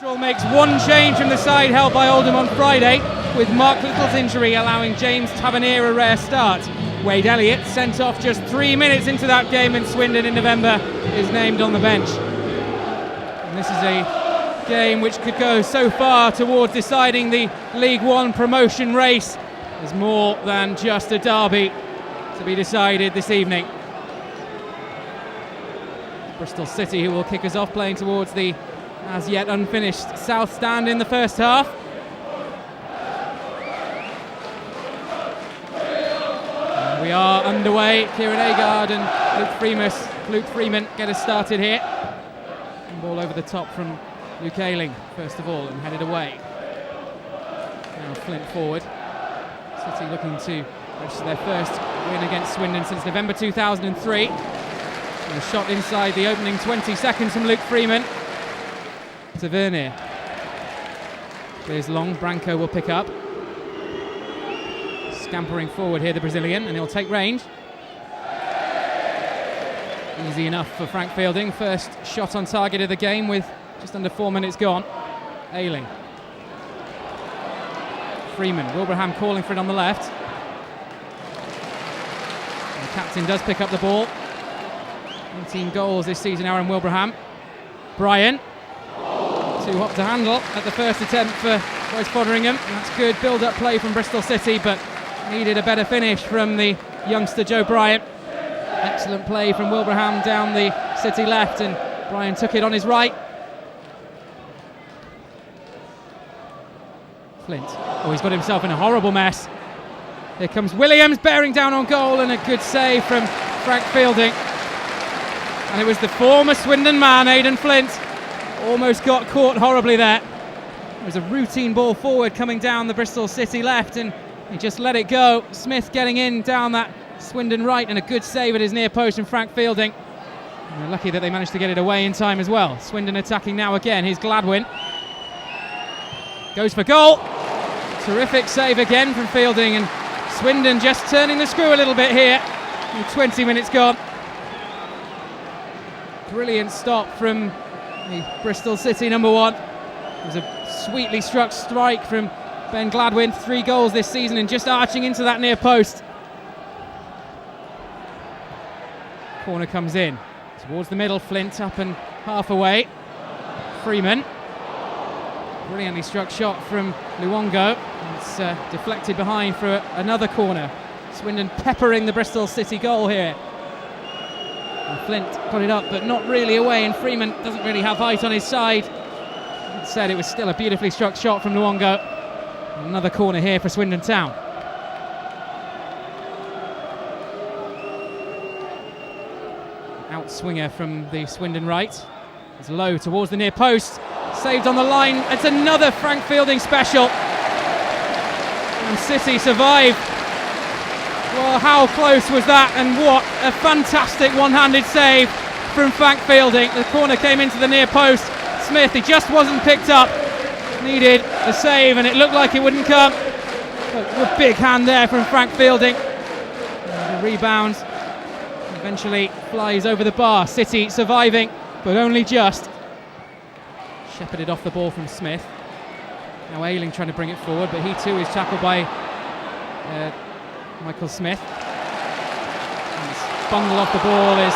Bristol makes one change from the side held by Oldham on Friday, with Mark Little's injury allowing James Tavernier a rare start. Wade Elliott, sent off just 3 minutes into that game in Swindon in November, is named on the bench. And this is a game which could go so far towards deciding the League One promotion race. There's more than just a derby to be decided this evening. Bristol City, who will kick us off, playing towards the as yet unfinished south stand in the first half. And we are underway. Kieran Agard and Luke Freeman get us started here. And ball over the top from Luke Ayling, first of all, and headed away. Now Flint forward. City looking to register their first win against Swindon since November 2003. And a shot inside the opening 20 seconds from Luke Freeman. Tavernier clears long. Branco will pick up. Scampering forward here, the Brazilian, and he'll take range. Easy enough for Frank Fielding. First shot on target of the game with just under 4 minutes gone. Ayling. Freeman. Wilbraham calling for it on the left. And the captain does pick up the ball. 19 goals this season, Aaron Wilbraham. Bryan. Too hot to handle at the first attempt for Wes Fotheringham. And that's good build-up play from Bristol City, but needed a better finish from the youngster Joe Bryan. Excellent play from Wilbraham down the City left, and Bryan took it on his right. Flint. Oh, he's got himself in a horrible mess. Here comes Williams bearing down on goal, and a good save from Frank Fielding. And it was the former Swindon man, Aidan Flint. Almost got caught horribly there. There was a routine ball forward coming down the Bristol City left, and he just let it go. Smith getting in down that Swindon right, and a good save at his near post from Frank Fielding. And they're lucky that they managed to get it away in time as well. Swindon attacking now again. Here's Gladwin. Goes for goal. Terrific save again from Fielding, and Swindon just turning the screw a little bit here. 20 minutes gone. Brilliant stop from the Bristol City number one. It was a sweetly struck strike from Ben Gladwin. 3 goals this season, and just arching into that near post. Corner comes in towards the middle. Flint up and half away. Freeman. Brilliantly struck shot from Luongo. It's deflected behind for another corner. Swindon peppering the Bristol City goal here. And Flint got it up, but not really away, and Freeman doesn't really have height on his side. That said, it was still a beautifully struck shot from Luongo. Another corner here for Swindon Town. Outswinger from the Swindon right. It's low towards the near post. Saved on the line. It's another Frank Fielding special. And City survive. Well, how close was that? And what a fantastic one-handed save from Frank Fielding. The corner came into the near post. Smith, he just wasn't picked up. Needed a save, and it looked like it wouldn't come. But a big hand there from Frank Fielding. And the rebound eventually flies over the bar. City surviving, but only just. Shepherded off the ball from Smith. Now Ayling trying to bring it forward, but he too is tackled by Michael Smith. And bundle off the ball is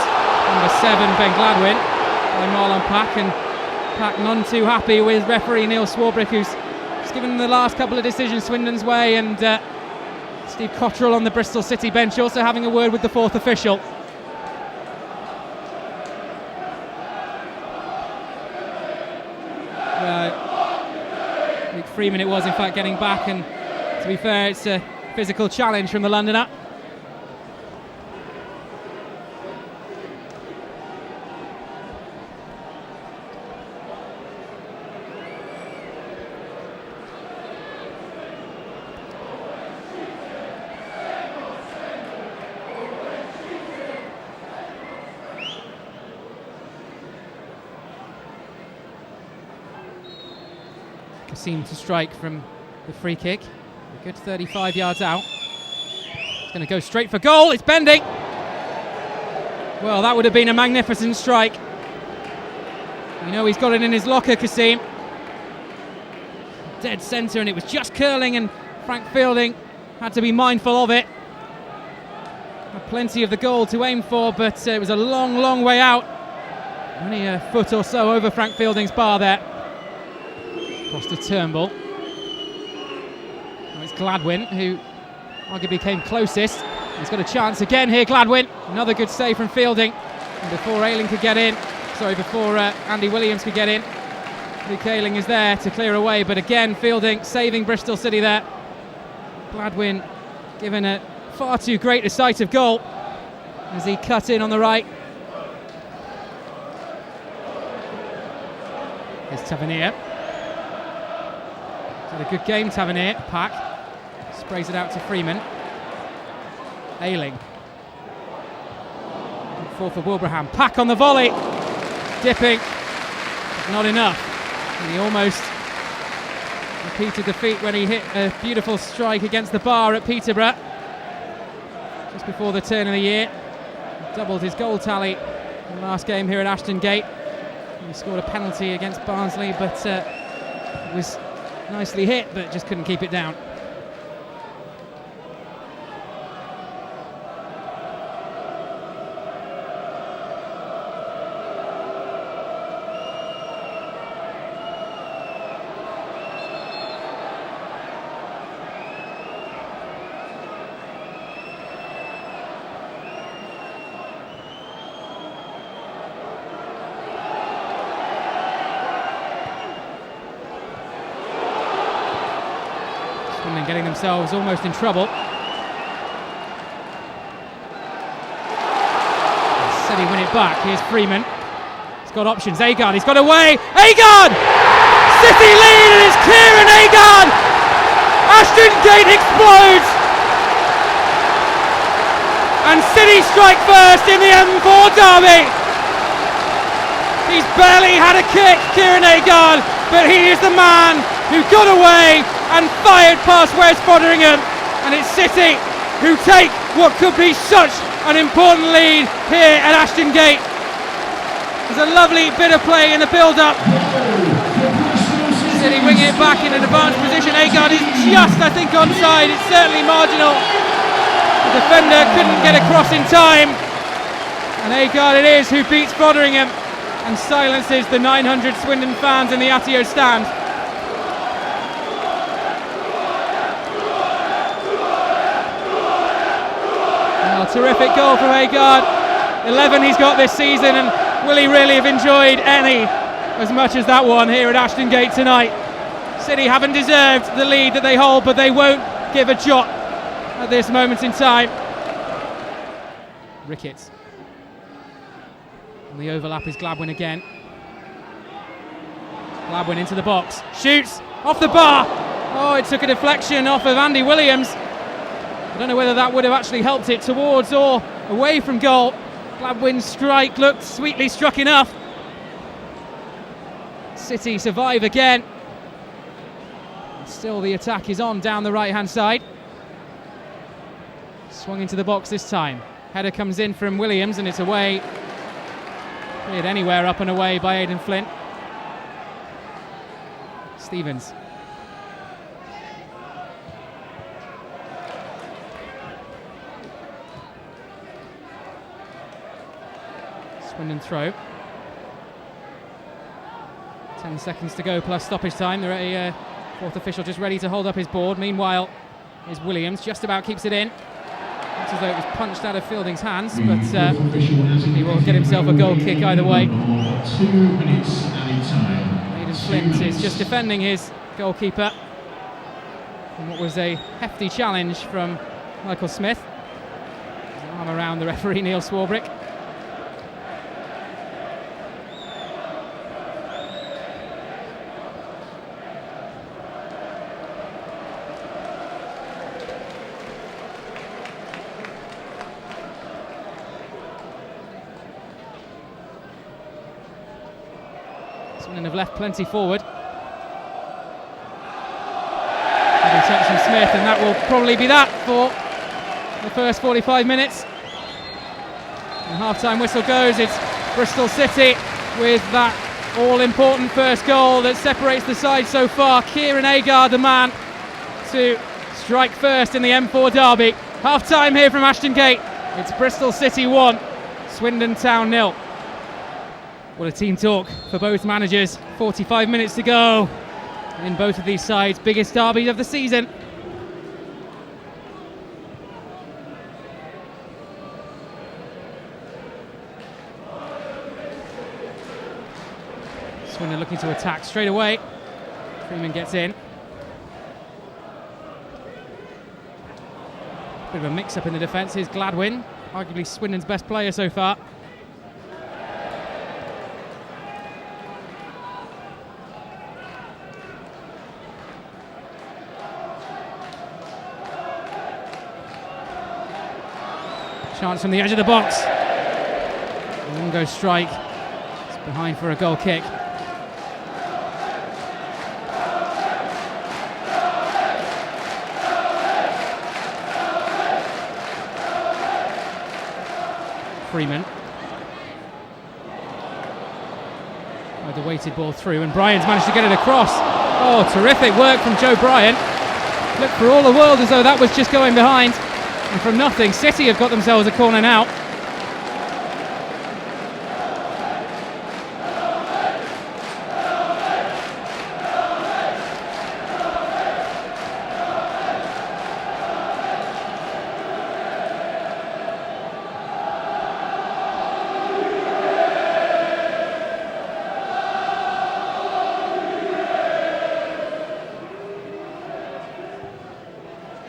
number 7, Ben Gladwin, by Marlon Pack, and Pack none too happy with referee Neil Swarbrick, who's just given the last couple of decisions Swindon's way, and Steve Cottrell on the Bristol City bench also having a word with the 4th official. Luke Freeman it was, in fact, getting back, and to be fair, it's a physical challenge from the Londoner. Kasim to strike from the free kick. A good 35 yards out. It's going to go straight for goal. It's bending. Well, that would have been a magnificent strike. You know he's got it in his locker, Kasim. dead centre, and it was just curling, and Frank Fielding had to be mindful of it. Had plenty of the goal to aim for, but it was a long, long way out. Only a foot or so over Frank Fielding's bar there. Across to Turnbull. Now it's Gladwin who arguably came closest. He's got a chance again here, Gladwin. Another good save from Fielding. And before Ayling could get in, before Andy Williams could get in, Luke Ayling is there to clear away, but again Fielding saving Bristol City there. Gladwin given a far too great a sight of goal as he cut in on the right. Here's Tavernier. Had a good game, Tavernier. Pack sprays it out to Freeman. Ayling. Fourth for Wilbraham. Pack on the volley. Dipping. Not enough. And he almost repeated the feat when he hit a beautiful strike against the bar at Peterborough just before the turn of the year. Doubled his goal tally in the last game here at Ashton Gate. He scored a penalty against Barnsley, but it was nicely hit, but just couldn't keep it down. Swindon getting themselves almost in trouble. City win it back. Here's Freeman. He's got options. Agard. He's got away. Agard! City lead, and it's Kieran Agard! Ashton Gate explodes! And City strike first in the M4 derby. He's barely had a kick, Kieran Agard, but he is the man who got away and fired past West Foderingham, and it's City who take what could be such an important lead here at Ashton Gate. There's a lovely bit of play in the build-up. City wing it back in an advanced position. Agard is just, I think, onside. It's certainly marginal. The defender couldn't get across in time, and Agard it is who beats Foderingham and silences the 900 Swindon fans in the Atio stand. Terrific goal from Agard. 11 he's got this season, and will he really have enjoyed any as much as that one here at Ashton Gate tonight? City haven't deserved the lead that they hold, but they won't give a jot at this moment in time. Ricketts. And the overlap is Gladwin again. Gladwin into the box. Shoots off the bar. Oh, it took a deflection off of Andy Williams. I don't know whether that would have actually helped it towards or away from goal. Gladwin's strike looked sweetly struck enough. City survive again. Still the attack is on down the right hand side. Swung into the box this time. Header comes in from Williams and it's away. Cleared anywhere up and away by Aidan Flint. Stevens. Swindon throw. 10 seconds to go plus stoppage time. They're at a fourth official just ready to hold up his board. Meanwhile, is Williams just about keeps it in. Looks as though it was punched out of Fielding's hands, but he will get himself a goal kick either way. 2 minutes Aidan Flint is just defending his goalkeeper from what was a hefty challenge from Michael Smith. His arm around the referee Neil Swarbrick. Swindon have left plenty forward. Heavy touch from Smith, and that will probably be that for the first 45 minutes. And half-time whistle goes. It's Bristol City with that all-important first goal that separates the side so far. Kieran Agard, the man to strike first in the M4 derby. Half-time here from Ashton Gate. It's Bristol City 1, Swindon Town 0. What a team talk for both managers. 45 minutes to go in both of these sides' biggest derby of the season. Swindon looking to attack straight away. Freeman gets in. Bit of a mix-up in the defence. Here's Gladwin, arguably Swindon's best player so far. Chance from the edge of the box. Lungo strike. It's behind for a goal kick. Freeman. The weighted ball through, and Bryan's managed to get it across. Oh, terrific work from Joe Bryan. Looked for all the world as though that was just going behind. And from nothing, City have got themselves a corner now.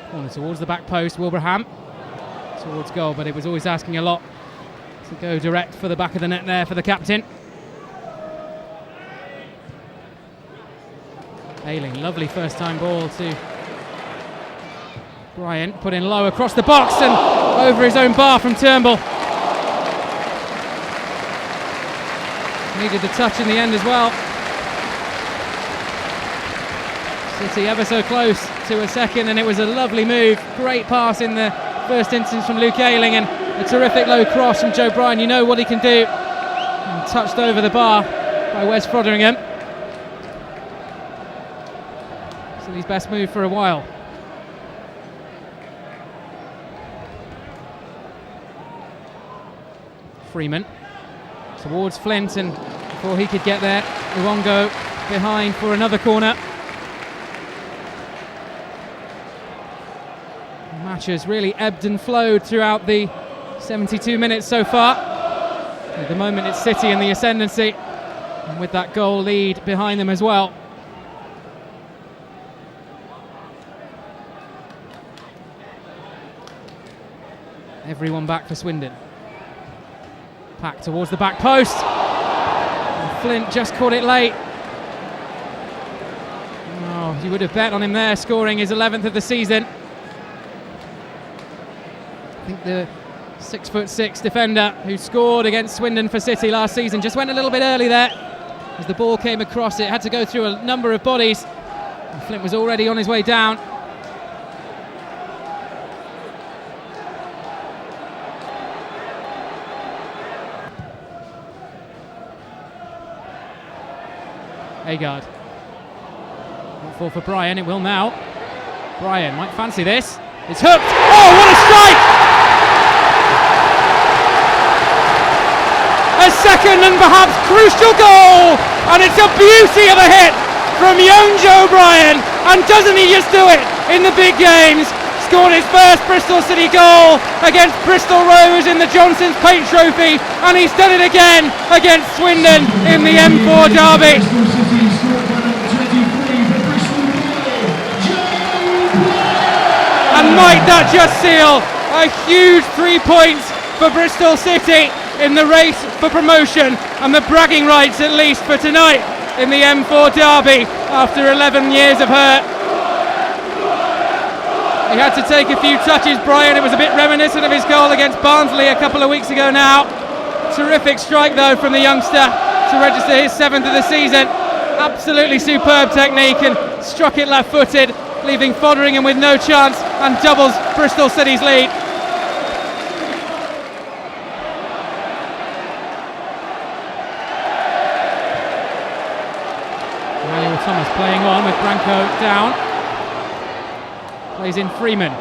Corner towards the back post, Wilbraham towards goal, but it was always asking a lot to go direct for the back of the net there for the captain. Ayling, lovely first time ball to Bryan, put in low across the box and over his own bar from Turnbull. Needed the touch in the end as well. City ever so close to a second, and it was a lovely move. Great pass in the first instance from Luke Ayling, and a terrific low cross from Joe Bryan. You know what he can do. And touched over the bar by Wes Frotheringham. City's best move for a while. Freeman towards Flint, and before he could get there, Uongo behind for another corner. Match has really ebbed and flowed throughout the 72 minutes so far. At the moment it's City in the ascendancy, and with that goal lead behind them as well. Everyone back for Swindon. Pack towards the back post. And Flint just caught it late. Oh, you would have bet on him there, scoring his 11th of the season. I think the 6'6" defender who scored against Swindon for City last season just went a little bit early there. As the ball came across, it had to go through a number of bodies. And Flint was already on his way down. Agard. Won't fall for Bryan, it will now. Bryan might fancy this. It's hooked. Oh, what a strike! A second and perhaps crucial goal, and it's a beauty of a hit from young Joe Bryan, and doesn't he just do it in the big games? Scored his first Bristol City goal against Bristol Rovers in the Johnson's Paint Trophy, and he's done it again against Swindon in the M4 derby. And might that just seal a huge 3 points for Bristol City in the race for promotion, and the bragging rights at least for tonight in the M4 derby after 11 years of hurt. He had to take a few touches, Bryan. It was a bit reminiscent of his goal against Barnsley a couple of weeks ago now. Terrific strike though from the youngster to register his 7th of the season. Absolutely superb technique, and struck it left-footed, leaving Frotheringham with no chance, and doubles Bristol City's lead. Emmanuel Thomas playing on with Branko down. Plays in Freeman.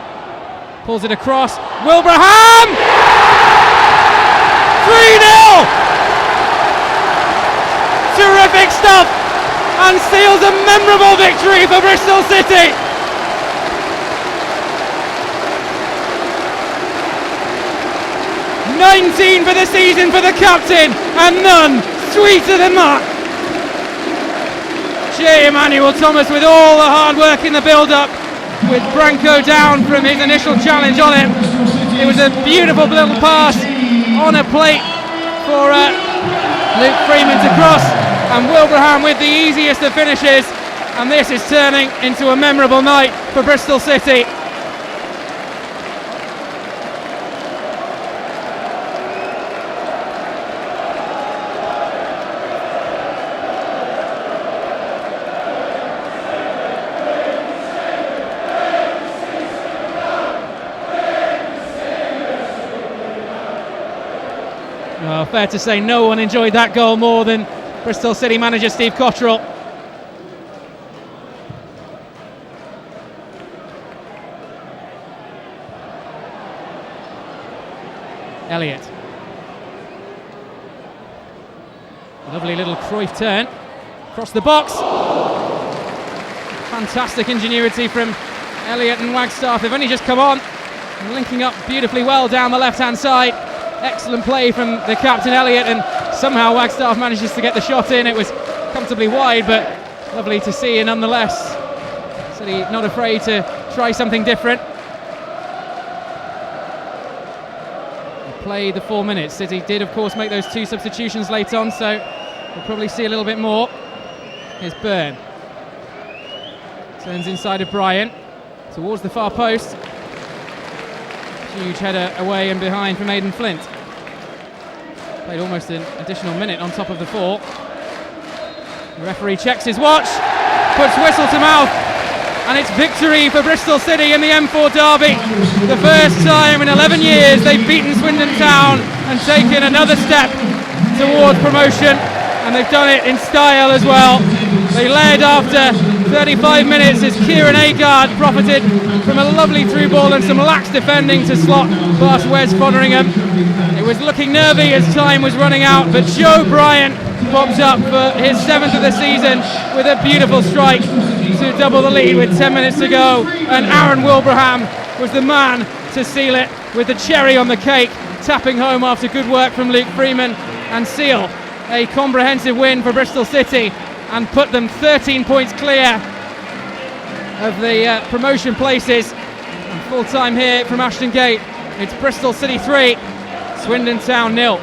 Pulls it across. Wilbraham! 3-0! Terrific stuff! And seals a memorable victory for Bristol City! "19 for the season for the captain, and none sweeter than that." Emmanuel Thomas with all the hard work in the build-up, with Branko down from his initial challenge on him. It was a beautiful little pass on a plate for Luke Freeman to cross, and Wilbraham with the easiest of finishes, and this is turning into a memorable night for Bristol City. Well, fair to say no one enjoyed that goal more than Bristol City manager Steve Cotterill. Elliott. Lovely little Cruyff turn. Across the box. Fantastic ingenuity from Elliott and Wagstaff. They've only just come on. And linking up beautifully well down the left-hand side. Excellent play from the captain Elliott, and somehow Wagstaff manages to get the shot in. It was comfortably wide, but lovely to see nonetheless. City not afraid to try something different. They played the 4 minutes. City did of course make those 2 substitutions late on, so we'll probably see a little bit more. Here's Byrne. Turns inside of Bryan towards the far post. Huge header away and behind from Aidan Flint. Played almost an additional minute on top of the 4. The referee checks his watch, puts whistle to mouth, and it's victory for Bristol City in the M4 derby. The first time in 11 years they've beaten Swindon Town and taken another step towards promotion, and they've done it in style as well. They led after 35 minutes as Kieran Agard profited from a lovely through ball and some lax defending to slot past Wes Fotheringham. It was looking nervy as time was running out, but Joe Bryan pops up for his 7th of the season with a beautiful strike to double the lead with 10 minutes to go, and Aaron Wilbraham was the man to seal it with the cherry on the cake, tapping home after good work from Luke Freeman, and seal a comprehensive win for Bristol City and put them 13 points clear of the promotion places. And full time here from Ashton Gate, it's Bristol City 3, Swindon Town 0.